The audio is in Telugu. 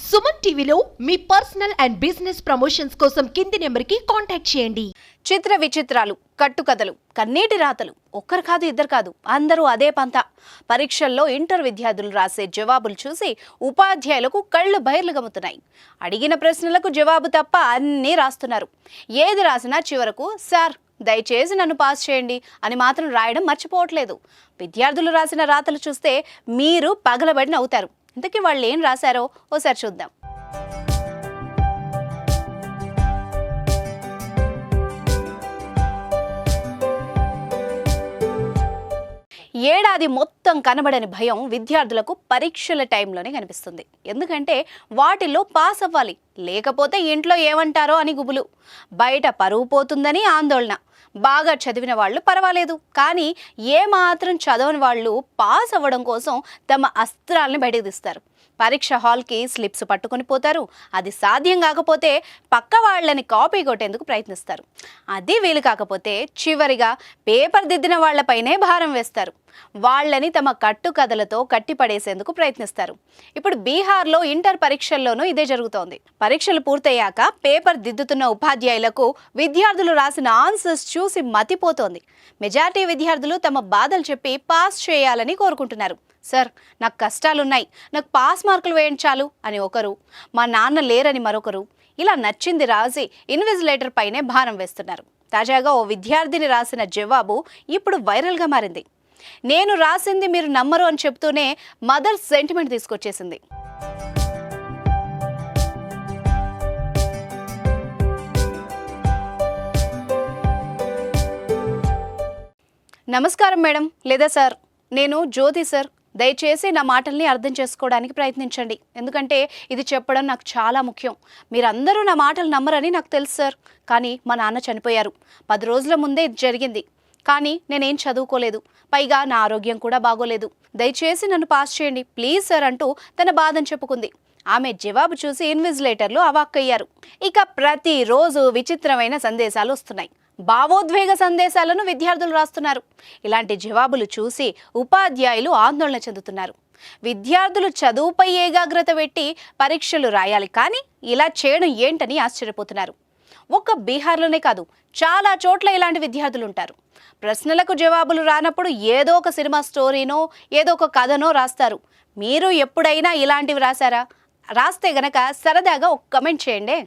సుమన్ టీవీలో మీ పర్సనల్ అండ్ బిజినెస్ ప్రమోషన్స్ కోసం కింది నెంబర్కి కాంటాక్ట్ చేయండి. చిత్ర విచిత్రాలు, కట్టుకథలు, కన్నీటి రాతలు, ఒక్కరు కాదు ఇద్దరు కాదు అందరూ అదే పంత. పరీక్షల్లో ఇంటర్ విద్యార్థులు రాసే జవాబులు చూసి ఉపాధ్యాయులకు కళ్ళు బైర్లు గమ్ముతున్నాయి. అడిగిన ప్రశ్నలకు జవాబు తప్ప అన్నీ రాస్తున్నారు. ఏది రాసినా చివరకు సార్ దయచేసి నన్ను పాస్ చేయండి అని మాత్రం రాయడం మర్చిపోవట్లేదు. విద్యార్థులు రాసిన రాతలు చూస్తే మీరు పగలబడి నవ్వుతారు. ఇంతకీ వాళ్ళు ఏం రాశారో ఓసారి చూద్దాం. ఏడాది మొత్తం కనబడని భయం విద్యార్థులకు పరీక్షల టైంలోనే కనిపిస్తుంది. ఎందుకంటే వాటిల్లో పాస్ అవ్వాలి, లేకపోతే ఇంట్లో ఏమంటారో అని గుబులు, బయట పరువు పోతుందని ఆందోళన. బాగా చదివిన వాళ్ళు పర్వాలేదు, కానీ ఏమాత్రం చదవని వాళ్ళు పాస్ అవ్వడం కోసం తమ అస్త్రాలను బయటకు తీస్తారు. పరీక్ష హాల్కి స్లిప్స్ పట్టుకొని పోతారు. అది సాధ్యం కాకపోతే పక్క వాళ్ళని కాపీ కొట్టేందుకు ప్రయత్నిస్తారు. అది వీలు కాకపోతే చివరిగా పేపర్ దిద్దిన వాళ్లపైనే భారం వేస్తారు. వాళ్ళని తమ కట్టుకథలతో కట్టిపడేసేందుకు ప్రయత్నిస్తారు. ఇప్పుడు బీహార్లో ఇంటర్ పరీక్షల్లోనూ ఇదే జరుగుతోంది. పరీక్షలు పూర్తయ్యాక పేపర్ దిద్దుతున్న ఉపాధ్యాయులకు విద్యార్థులు రాసిన ఆన్సర్స్ చూసి మతిపోతోంది. మెజారిటీ విద్యార్థులు తమ బాధలు చెప్పి పాస్ చేయాలని కోరుకుంటున్నారు. సార్ నాకు కష్టాలున్నాయి, నాకు పాస్ మార్కులు వేయించాలు అని ఒకరు, మా నాన్న లేరని మరొకరు, ఇలా నచ్చింది రాసి ఇన్విజిలేటర్ పైనే భారం వేస్తున్నారు. తాజాగా ఓ విద్యార్థిని రాసిన జవాబు ఇప్పుడు వైరల్గా మారింది. నేను రాసింది మీరు నమ్మరు అని చెప్తూనే మదర్ సెంటిమెంట్ తీసుకొచ్చేసింది. నమస్కారం మేడం లేదా సార్, నేను జ్యోతి సార్, దయచేసి నా మాటల్ని అర్థం చేసుకోవడానికి ప్రయత్నించండి. ఎందుకంటే ఇది చెప్పడం నాకు చాలా ముఖ్యం. మీరందరూ నా మాటలు నమ్మరని నాకు తెలుసు సార్, కానీ మా నాన్న చనిపోయారు. 10 రోజుల ముందే ఇది జరిగింది. కానీ నేనేం చదువుకోలేదు, పైగా నా ఆరోగ్యం కూడా బాగోలేదు. దయచేసి నన్ను పాస్ చేయండి ప్లీజ్ సార్ అంటూ తన బాధను చెప్పుకుంది. ఆమె జవాబు చూసి ఇన్విజిలేటర్లు అవాక్కయ్యారు. ఇక ప్రతిరోజు విచిత్రమైన సందేశాలు వస్తున్నాయి. భావోద్వేగ సందేశాలను విద్యార్థులు రాస్తున్నారు. ఇలాంటి జవాబులు చూసి ఉపాధ్యాయులు ఆందోళన చెందుతున్నారు. విద్యార్థులు చదువుపై ఏకాగ్రత పెట్టి పరీక్షలు రాయాలి, కానీ ఇలా చేయడం ఏంటని ఆశ్చర్యపోతున్నారు. ఒక్క బీహార్లోనే కాదు, చాలా చోట్ల ఇలాంటి విద్యార్థులు ఉంటారు. ప్రశ్నలకు జవాబులు రానప్పుడు ఏదో ఒక సినిమా స్టోరీనో ఏదో ఒక కథనో రాస్తారు. మీరు ఎప్పుడైనా ఇలాంటివి రాశారా? రాస్తే గనక సరదాగా ఒక కమెంట్ చేయండి.